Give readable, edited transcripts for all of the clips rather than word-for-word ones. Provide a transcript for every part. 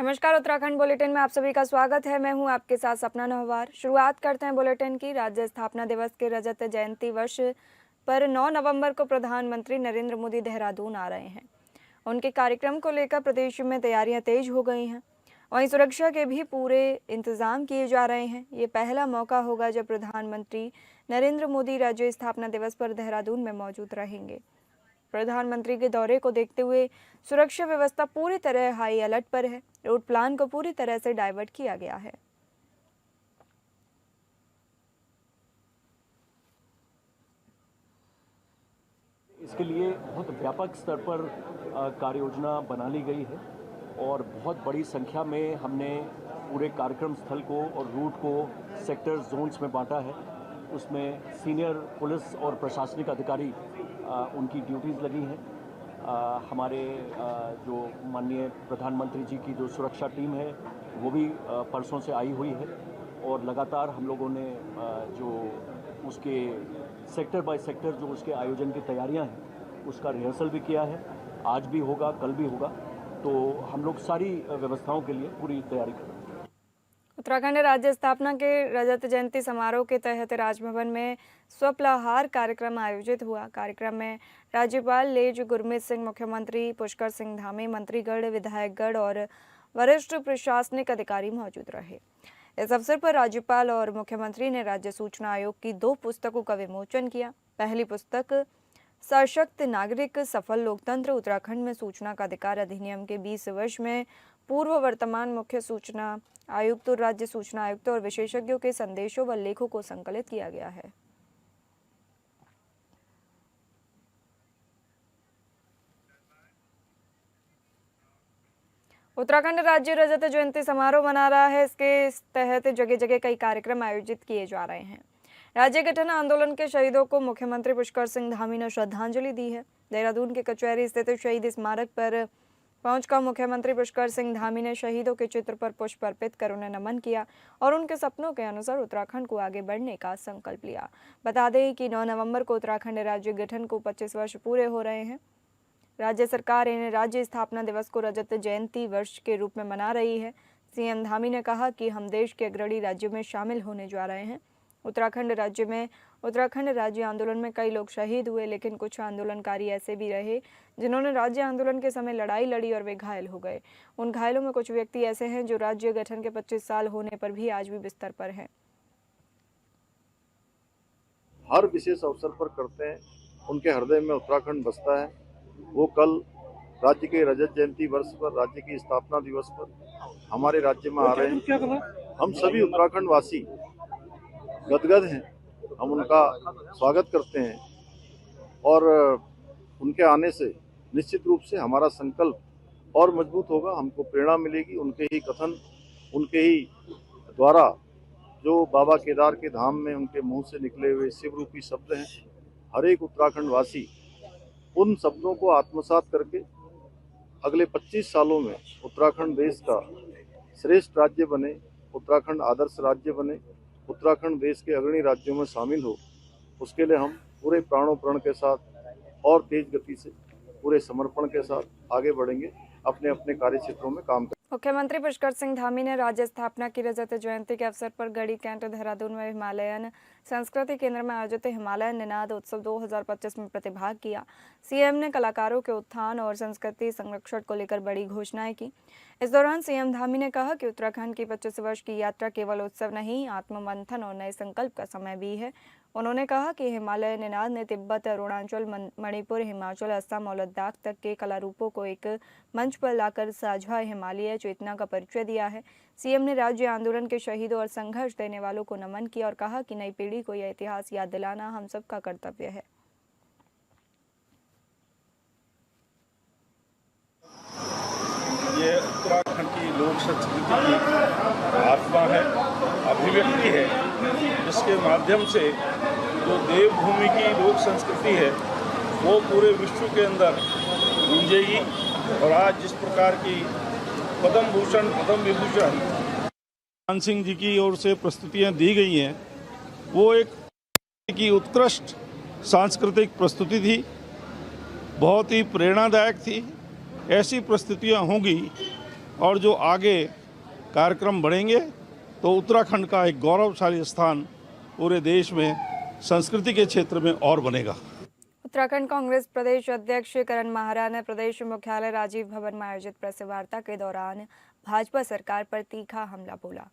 नमस्कार, उत्तराखंड बुलेटिन में आप सभी का स्वागत है। मैं हूं आपके साथ सपना नहवार। शुरुआत करते हैं बुलेटिन की। राज्य स्थापना दिवस के रजत जयंती वर्ष पर 9 नवंबर को प्रधानमंत्री नरेंद्र मोदी देहरादून आ रहे हैं। उनके कार्यक्रम को लेकर प्रदेश में तैयारियां तेज हो गई हैं। वहीं सुरक्षा के भी पूरे इंतजाम किए जा रहे हैं। ये पहला मौका होगा जब प्रधानमंत्री नरेंद्र मोदी राज्य स्थापना दिवस पर देहरादून में मौजूद रहेंगे। प्रधानमंत्री के दौरे को देखते हुए सुरक्षा व्यवस्था पूरी तरह हाई अलर्ट पर है। रूट प्लान को पूरी तरह से डाइवर्ट किया गया है। इसके लिए बहुत व्यापक स्तर पर कार्य योजना बना ली गई है और बहुत बड़ी संख्या में हमने पूरे कार्यक्रम स्थल को और रूट को सेक्टर जोन्स में बांटा है। उसमें सीनियर पुलिस और प्रशासनिक अधिकारी उनकी ड्यूटीज़ लगी हैं। हमारे जो माननीय प्रधानमंत्री जी की जो सुरक्षा टीम है वो भी परसों से आई हुई है और लगातार हम लोगों ने जो उसके सेक्टर बाय सेक्टर जो उसके आयोजन की तैयारियां हैं उसका रिहर्सल भी किया है। आज भी होगा, कल भी होगा, तो हम लोग सारी व्यवस्थाओं के लिए पूरी तैयारी कर रहे हैं। उत्तराखंड राज्य स्थापना के रजत जयंती समारोह के तहत राजभवन में स्वपलाहार कार्यक्रम आयोजित हुआ। कार्यक्रम में राज्यपाल लेज गुरमीत सिंह, मुख्यमंत्री पुष्कर सिंह धामी, मंत्रीगण, विधायकगण और वरिष्ठ प्रशासनिक अधिकारी मौजूद रहे। इस अवसर पर राज्यपाल और मुख्यमंत्री ने राज्य सूचना आयोग की 2 पुस्तकों का विमोचन किया। पहली पुस्तक सशक्त नागरिक सफल लोकतंत्र, उत्तराखंड में सूचना का अधिकार अधिनियम के 20 वर्ष में पूर्व वर्तमान मुख्य सूचना आयुक्त, राज्य सूचना आयुक्त और विशेषज्ञों के संदेशों व लेखों को संकलित किया गया है। उत्तराखंड राज्य रजत जयंती समारोह मना रहा है। इसके तहत जगह जगह कई कार्यक्रम आयोजित किए जा रहे हैं। राज्य गठन आंदोलन के शहीदों को मुख्यमंत्री पुष्कर सिंह धामी ने श्रद्धांजलि दी है। देहरादून के कचहरी स्थित शहीद स्मारक पर पहुंचकर मुख्यमंत्री पुष्कर सिंह धामी ने शहीदों के चित्र पर पुष्प अर्पित कर उन्हें नमन किया और उनके सपनों के अनुसार उत्तराखंड को आगे बढ़ने का संकल्प लिया। बता दें कि 9 नवंबर को उत्तराखंड राज्य गठन को 25 वर्ष पूरे हो रहे हैं। राज्य सरकार इन राज्य स्थापना दिवस को रजत जयंती वर्ष के रूप में मना रही है। सीएम धामी ने कहा कि हम देश के अग्रणी राज्यों में शामिल होने जा रहे हैं। उत्तराखंड राज्य आंदोलन में कई लोग शहीद हुए, लेकिन कुछ आंदोलनकारी ऐसे भी रहे जिन्होंने राज्य आंदोलन के समय लड़ाई लड़ी और वे घायल हो गए। उन घायलों में कुछ व्यक्ति ऐसे हैं जो राज्य गठन के 25 साल होने पर भी आज भी बिस्तर पर हैं। हर विशेष अवसर पर करते हैं, उनके हृदय में उत्तराखंड बसता है। वो कल राज्य के रजत जयंती वर्ष पर, राज्य की स्थापना दिवस पर हमारे राज्य में आ रहे हैं। हम सभी उत्तराखंड वासी गदगद हैं। हम उनका स्वागत करते हैं और उनके आने से निश्चित रूप से हमारा संकल्प और मजबूत होगा। हमको प्रेरणा मिलेगी। उनके ही कथन, उनके ही द्वारा जो बाबा केदार के धाम में उनके मुंह से निकले हुए शिव रूपी शब्द हैं, हर एक उत्तराखंड वासी उन शब्दों को आत्मसात करके अगले 25 सालों में उत्तराखंड देश का श्रेष्ठ राज्य बने, उत्तराखंड आदर्श राज्य बने, उत्तराखंड देश के अग्रणी राज्यों में शामिल हो। उसके लिए हम पूरे प्राणों प्रण के साथ और तेज गति से, पूरे समर्पण के साथ आगे बढ़ेंगे, अपने अपने कार्य क्षेत्रों में काम करेंगे। मुख्यमंत्री पुष्कर सिंह धामी ने राज्य स्थापना की रजत जयंती के अवसर पर गढ़ी कैंट देहरादून में हिमालयन संस्कृति केंद्र में आयोजित हिमालयन निनाद उत्सव 2025 में प्रतिभाग किया। सीएम ने कलाकारों के उत्थान और संस्कृति संरक्षण को लेकर बड़ी घोषणाएं की। इस दौरान सीएम धामी ने कहा कि उत्तराखंड की 25 वर्ष की यात्रा केवल उत्सव नहीं, आत्ममंथन और नए संकल्प का समय भी है। उन्होंने कहा कि हिमालय निनाद ने तिब्बत, अरुणाचल, मणिपुर, हिमाचल, असम और लद्दाख तक के कला रूपों को एक मंच पर लाकर साझा हिमालय चेतना का परिचय दिया है। सीएम ने राज्य आंदोलन के शहीदों और संघर्ष देने वालों को नमन किया और कहा कि नई पीढ़ी को यह इतिहास याद दिलाना हम सबका कर्तव्य है। ये उत्तराखंड की लोक संस्कृति की आत्मा है, अभिव्यक्ति है, जिसके माध्यम से जो देवभूमि की लोक संस्कृति है वो पूरे विश्व के अंदर गूंजेगी। और आज जिस प्रकार की पद्म भूषण, पद्म विभूषण मान सिंह जी की ओर से प्रस्तुतियां दी गई हैं, वो एक की उत्कृष्ट सांस्कृतिक प्रस्तुति थी, बहुत ही प्रेरणादायक थी। ऐसी प्रस्तुतियां होंगी और जो आगे कार्यक्रम बढ़ेंगे तो उत्तराखंड का एक गौरवशाली स्थान पूरे देश में संस्कृति के क्षेत्र में और बनेगा। उत्तराखंड कांग्रेस प्रदेश अध्यक्ष करण माहरा ने प्रदेश मुख्यालय राजीव भवन में आयोजित प्रेस वार्ता के दौरान भाजपा सरकार पर तीखा हमला बोला।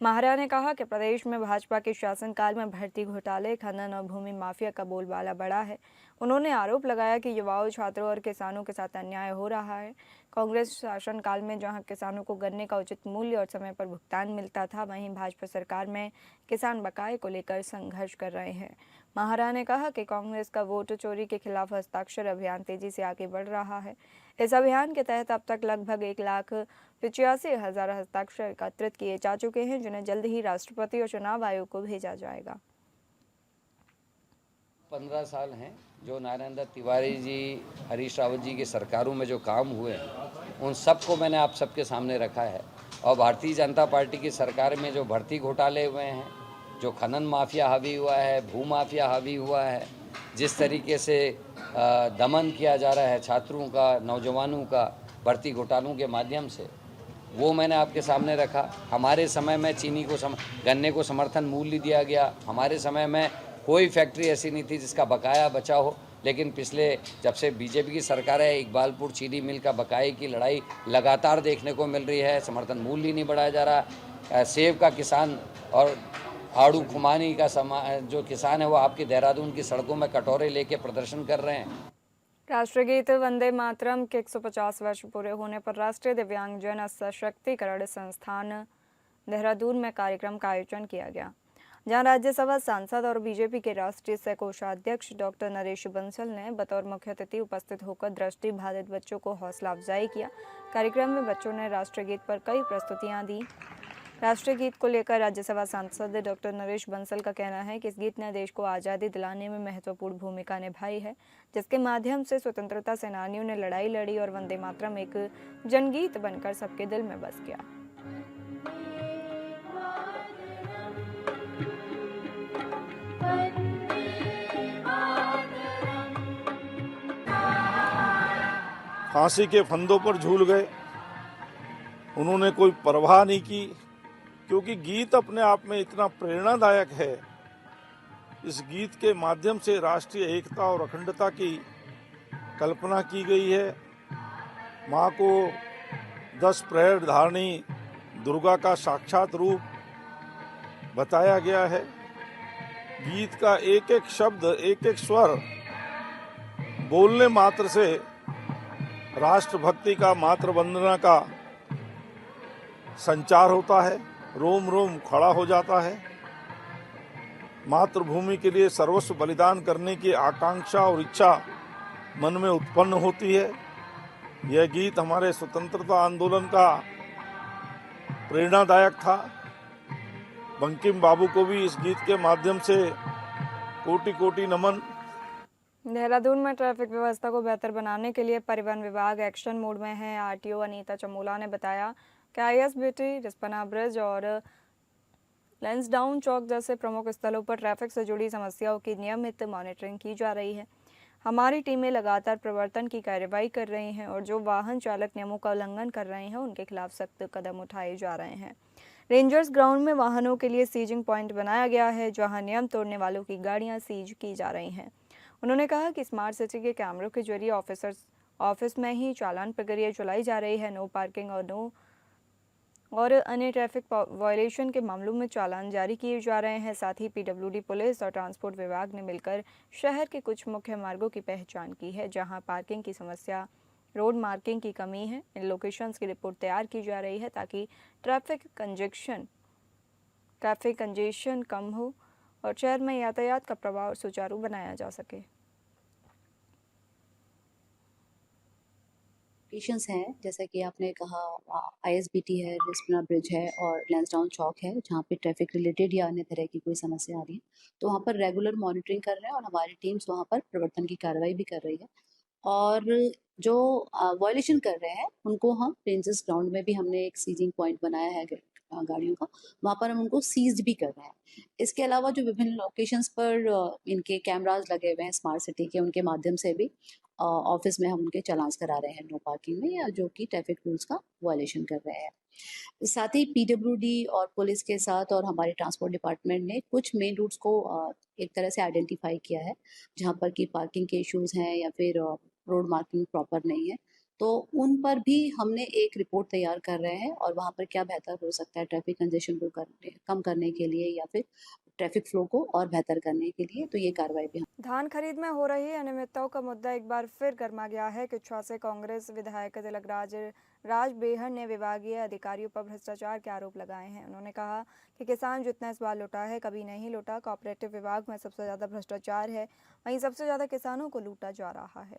माहरा ने कहा कि प्रदेश में भाजपा के शासनकाल में भर्ती घोटाले, खनन और भूमि माफिया का बोलबाला बढ़ा है। उन्होंने आरोप लगाया कि युवाओं, छात्रों और किसानों के साथ अन्याय हो रहा है। कांग्रेस शासनकाल में जहां किसानों को गन्ने का उचित मूल्य और समय पर भुगतान मिलता था, वहीं भाजपा सरकार में किसान बकाये को लेकर संघर्ष कर रहे हैं। माहरा ने कहा कि कांग्रेस का वोट चोरी के खिलाफ हस्ताक्षर अभियान तेजी से आगे बढ़ रहा है। इस अभियान के तहत अब तक लगभग 1,85,000 हस्ताक्षर एकत्रित किए जा चुके हैं, जिन्हें जल्द ही राष्ट्रपति और चुनाव आयोग को भेजा जाएगा। 15 साल हैं जो नारायण दत्त तिवारी जी, हरीश रावत जी की सरकारों में जो काम हुए हैं, उन सबको मैंने आप सबके सामने रखा है। और भारतीय जनता पार्टी की सरकार में जो भर्ती घोटाले हुए हैं, जो खनन माफिया हावी हुआ है, भू माफिया हावी हुआ है, जिस तरीके से दमन किया जा रहा है छात्रों का, नौजवानों का भर्ती घोटालों के माध्यम से, वो मैंने आपके सामने रखा। हमारे समय में चीनी को गन्ने को समर्थन मूल्य दिया गया। हमारे समय में कोई फैक्ट्री ऐसी नहीं थी जिसका बकाया बचा हो, लेकिन पिछले जब से बीजेपी की सरकार है, इकबालपुर चीनी मिल का बकाये की लड़ाई लगातार देखने को मिल रही है। समर्थन मूल्य नहीं बढ़ाया जा रहा। सेब का किसान और आड़ू खुमानी का जो किसान है, वो आपके देहरादून की सड़कों में कटोरे लेके प्रदर्शन कर रहे हैं। राष्ट्रगीत वंदे मातरम के 150 वर्ष पूरे होने पर राष्ट्रीय दिव्यांगजन सशक्तिकरण संस्थान देहरादून में कार्यक्रम का आयोजन किया गया, जहां राज्यसभा सांसद और बीजेपी के राष्ट्रीय सह कोषाध्यक्ष डॉक्टर नरेश बंसल ने बतौर मुख्य अतिथि उपस्थित होकर दृष्टि बाधित बच्चों को हौसला अफजाई किया। कार्यक्रम में बच्चों ने राष्ट्रगीत पर कई प्रस्तुतियां दी। राष्ट्रीय गीत को लेकर राज्यसभा सांसद डॉक्टर नरेश बंसल का कहना है कि इस गीत ने देश को आज़ादी दिलाने में महत्वपूर्ण भूमिका निभाई है, जिसके माध्यम से स्वतंत्रता सेनानियों ने लड़ाई लड़ी और वंदे मातरम एक जनगीत बनकर सबके दिल में बस गया। फांसी के फंदों पर झूल गए, उन्होंने कोई परवाह नहीं की, क्योंकि गीत अपने आप में इतना प्रेरणादायक है। इस गीत के माध्यम से राष्ट्रीय एकता और अखंडता की कल्पना की गई है। माँ को 10 प्रहर धारणी दुर्गा का साक्षात रूप बताया गया है। गीत का एक एक शब्द, एक एक स्वर बोलने मात्र से राष्ट्रभक्ति का, मातृ वंदना का संचार होता है, रोम रोम खड़ा हो जाता है। मातृभूमि के लिए सर्वस्व बलिदान करने की आकांक्षा और इच्छा मन में उत्पन्न होती है। यह गीत हमारे स्वतंत्रता आंदोलन का प्रेरणादायक था। बंकिम बाबू को भी इस गीत के माध्यम से कोटि कोटि नमन। देहरादून में ट्रैफिक व्यवस्था को बेहतर बनाने के लिए परिवहन विभाग एक्शन मोड में है। आरटीओ अनीता चमोला ने बताया कि आईएसबीटी, रिस्पना ब्रिज और लैंसडाउन चौक जैसे प्रमुख स्थलों पर ट्रैफिक से जुड़ी समस्याओं की नियमित मॉनिटरिंग की जा रही है। हमारी टीमें लगातार प्रवर्तन की कार्रवाई कर रही हैं और जो वाहन चालक नियमों का उल्लंघन कर रहे हैं उनके खिलाफ सख्त कदम उठाए जा रहे हैं। रेंजर्स ग्राउंड में वाहनों के लिए सीजिंग पॉइंट बनाया गया है, जहां नियम तोड़ने वालों की गाड़ियां सीज की जा रही हैं। उन्होंने कहा कि स्मार्ट सिटी के कैमरों के जरिए ऑफिस में ही चालान प्रक्रिया चलाई जा रही है। नो पार्किंग और अन्य ट्रैफिक वायलेशन के मामलों में चालान जारी किए जा रहे हैं। साथ ही पीडब्ल्यूडी, पुलिस और ट्रांसपोर्ट विभाग ने मिलकर शहर के कुछ मुख्य मार्गों की पहचान की है, जहां पार्किंग की समस्या, रोड मार्किंग की कमी है। इन लोकेशंस की रिपोर्ट तैयार की जा रही है ताकि ट्रैफिक कंजेशन कम हो और शहर में यातायात का प्रवाह सुचारू बनाया जा सके। लोकेशंस हैं, जैसा कि आपने कहा, आईएसबीटी है, रिस्पना ब्रिज है और लैंसडाउन चौक है, जहाँ पे ट्रैफिक रिलेटेड या अन्य तरह की कोई समस्या आ रही है, तो वहाँ पर रेगुलर मॉनिटरिंग कर रहे हैं और हमारी टीम्स वहाँ पर प्रवर्तन की कार्रवाई भी कर रही है। और जो वायलेशन कर रहे हैं उनको हम रेंजर्स ग्राउंड में भी हमने एक सीजिंग पॉइंट बनाया है गाड़ियों का, वहाँ पर हम उनको सीज भी कर रहे हैं। इसके अलावा जो विभिन्न लोकेशंस पर इनके कैमराज लगे हुए हैं स्मार्ट सिटी के, उनके माध्यम से भी ऑफिस में हम उनके चालान्स करा रहे हैं नो पार्किंग में, या जो कि ट्रैफिक रूल्स का वायलेशन कर रहे हैं। साथ ही पीडब्ल्यूडी और पुलिस के साथ और हमारे ट्रांसपोर्ट डिपार्टमेंट ने कुछ मेन रूट्स को एक तरह से आइडेंटिफाई किया है जहाँ पर कि पार्किंग के इश्यूज हैं या फिर रोड मार्किंग प्रॉपर नहीं है, तो उन पर भी हमने एक रिपोर्ट तैयार कर रहे हैं और वहाँ पर क्या बेहतर हो सकता है ट्रैफिक कंजेशन को कम करने के लिए या फिर ट्रैफिक फ्लो को और बेहतर करने के लिए, तो ये कार्रवाई भी धान खरीद में हो रही अनियमितताओं का मुद्दा एक बार फिर गर्मा गया है। किच्छा से कांग्रेस विधायक तिलक राज बेहर ने विभागीय अधिकारियों पर भ्रष्टाचार के आरोप लगाए हैं। उन्होंने कहा कि किसान जितना इस बार लूटा है कभी नहीं लूटा। कोऑपरेटिव विभाग में सबसे ज़्यादा भ्रष्टाचार है, वहीं सबसे ज़्यादा किसानों को लूटा जा रहा है।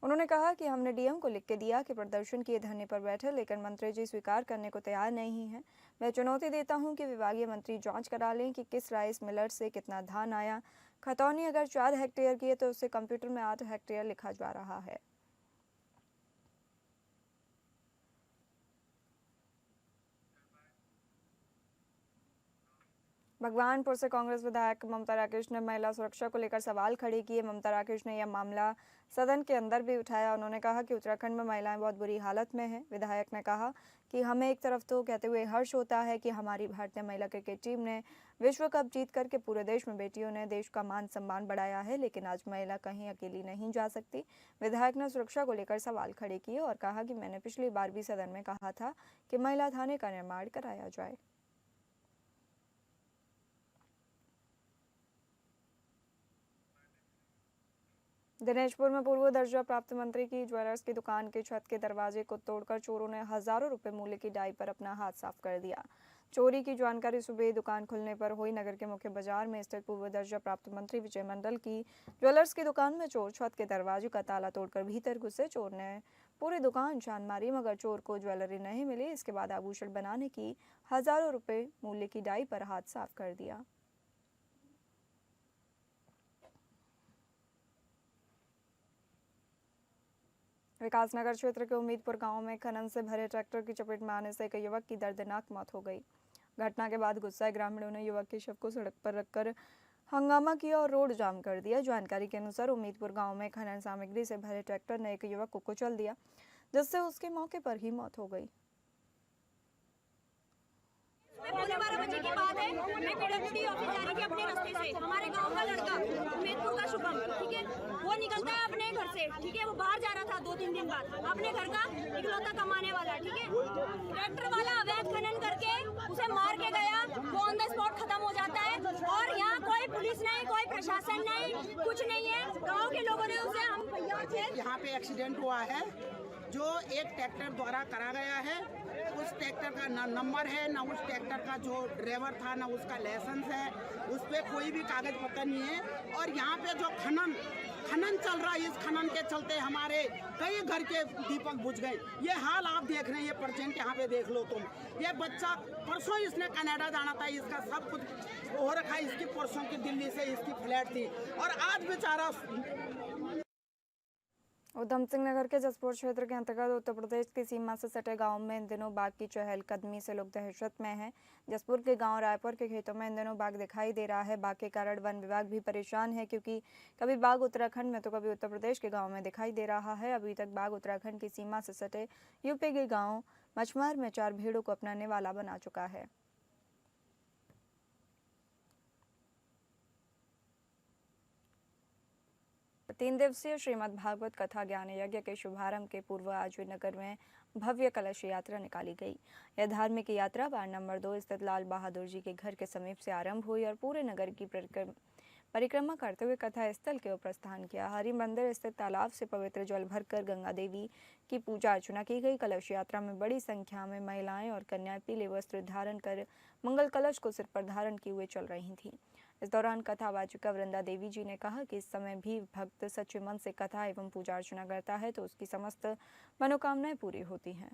उन्होंने कहा कि हमने डीएम को लिख के दिया कि प्रदर्शन किए धरने पर बैठे, लेकिन मंत्री जी स्वीकार करने को तैयार नहीं है। मैं चुनौती देता हूं कि विभागीय मंत्री जांच करा लें कि किस राइस मिलर से कितना धान आया। खतौनी अगर 4 हेक्टेयर की है तो उससे कंप्यूटर में 8 हेक्टेयर लिखा जा रहा है। भगवानपुर से कांग्रेस विधायक ममता राकेश ने महिला सुरक्षा को लेकर सवाल खड़े किए। ममता राकेश ने यह मामला सदन के अंदर भी उठाया। उन्होंने कहा कि उत्तराखंड में महिलाएं बहुत बुरी हालत में हैं। विधायक ने कहा कि हमें एक तरफ तो कहते हुए हर्ष होता है कि हमारी भारतीय महिला क्रिकेट टीम ने विश्व कप जीत करके पूरे देश में बेटियों ने देश का मान सम्मान बढ़ाया है, लेकिन आज महिला कहीं अकेली नहीं जा सकती। विधायक ने सुरक्षा को लेकर सवाल खड़े किए और कहा कि मैंने पिछली बार भी सदन में कहा था कि महिला थाने का निर्माण कराया जाए। दिनेशपुर में पूर्व दर्जा प्राप्त मंत्री की ज्वेलर्स की दुकान के छत के दरवाजे को तोड़कर चोरों ने हजारों रुपए मूल्य की डाई पर अपना हाथ साफ कर दिया। चोरी की जानकारी सुबह दुकान खुलने पर हुई। नगर के मुख्य बाजार में स्थित पूर्व दर्जा प्राप्त मंत्री विजय मंडल की ज्वेलर्स की दुकान में चोर छत के दरवाजे का ताला तोड़कर भीतर घुसे। चोर ने पूरी दुकान छान मारी, मगर चोर को ज्वेलरी नहीं मिली। इसके बाद आभूषण बनाने की हजारों रुपए मूल्य की डाई पर हाथ साफ कर दिया। विकासनगर क्षेत्र के उम्मीदपुर गांव में खनन से भरे ट्रैक्टर की चपेट में आने से एक युवक की दर्दनाक मौत हो गई। घटना के बाद गुस्साए ग्रामीणों ने युवक के शव को सड़क पर रखकर हंगामा किया और रोड जाम कर दिया। जानकारी के अनुसार उम्मीदपुर गांव में खनन सामग्री से भरे ट्रैक्टर ने एक युवक को कुचल दिया, जिससे उसकी मौके पर ही मौत हो गई। 12:15 बजे की बात है, मैं पीडब्ल्यूडी ऑफिस जा रही थी अपने रास्ते से। हमारे गांव का लड़का उम्मीदपुर का शुभम, ठीक है, वो निकलता है अपने घर से, ठीक है, वो बाहर जा रहा था 2-3 दिन बाद, अपने घर का इकलौता कमाने वाला, ठीक है। ट्रैक्टर वाला अवैध खनन करके उसे मार के गया, वो ऑन द स्पॉट खत्म हो जाता है और यहाँ कोई पुलिस नहीं, कोई प्रशासन नहीं, कुछ नहीं है। गाँव के लोगों ने उसे हम यहाँ पे एक्सीडेंट हुआ है जो एक ट्रैक्टर द्वारा करा गया है। उस ट्रैक्टर का ना नंबर है, ना उस ट्रैक्टर का जो ड्राइवर था, ना उसका लाइसेंस है, उस पर कोई भी कागज पत्र नहीं है। और यहाँ पे जो खनन चल रहा है, इस खनन के चलते हमारे कई घर के दीपक बुझ गए। ये हाल आप देख रहे हैं, ये परसेंट यहाँ पे देख लो तुम। ये बच्चा परसों इसने कनाडा जाना था, इसका सब कुछ हो रखा है, इसकी परसों की दिल्ली से इसकी फ्लैट थी और आज बेचारा। उधम सिंह नगर के जसपुर क्षेत्र के अंतर्गत उत्तर प्रदेश की सीमा से सटे गांव में इन दिनों बाघ की चहलकदमी से लोग दहशत में हैं। जसपुर के गांव रायपुर के खेतों में इन दिनों बाघ दिखाई दे रहा है। बाघ के कारण वन विभाग भी परेशान है, क्योंकि कभी बाघ उत्तराखंड में तो कभी उत्तर प्रदेश के गाँव में दिखाई दे रहा है। अभी तक बाघ उत्तराखंड की सीमा से सटे यूपी के गाँव मछमार में 4 भेड़ों को अपनाने वाला बना चुका है। तीन दिवसीय श्रीमद् भागवत कथा ज्ञान यज्ञ के शुभारंभ के पूर्व आज नगर में भव्य कलश यात्रा निकाली गई। यह धार्मिक यात्रा वार्ड नंबर 2 स्थित लाल बहादुर जी के घर के समीप से आरंभ हुई और पूरे नगर की परिक्रमा करते हुए कथा स्थल के ओर प्रस्थान किया। हरि मंदिर स्थित तालाब से पवित्र जल भरकर गंगा देवी की पूजा अर्चना की गई। कलश यात्रा में बड़ी संख्या में महिलाएं और कन्याएं पीले वस्त्र धारण कर मंगल कलश को सिर पर धारण किए हुए चल रही थीं। इस दौरान कथावाचिका वृंदा देवी जी ने कहा कि इस समय भी भक्त सच्चे मन से कथा एवं पूजा अर्चना करता है तो उसकी समस्त मनोकामनाएं पूरी होती हैं।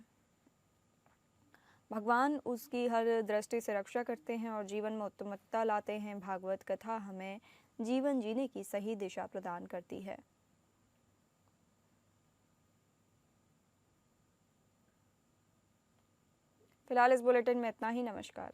भगवान उसकी हर दृष्टि से रक्षा करते हैं और जीवन में उत्तमता लाते हैं। भागवत कथा हमें जीवन जीने की सही दिशा प्रदान करती है। फिलहाल इस बुलेटिन में इतना ही। नमस्कार।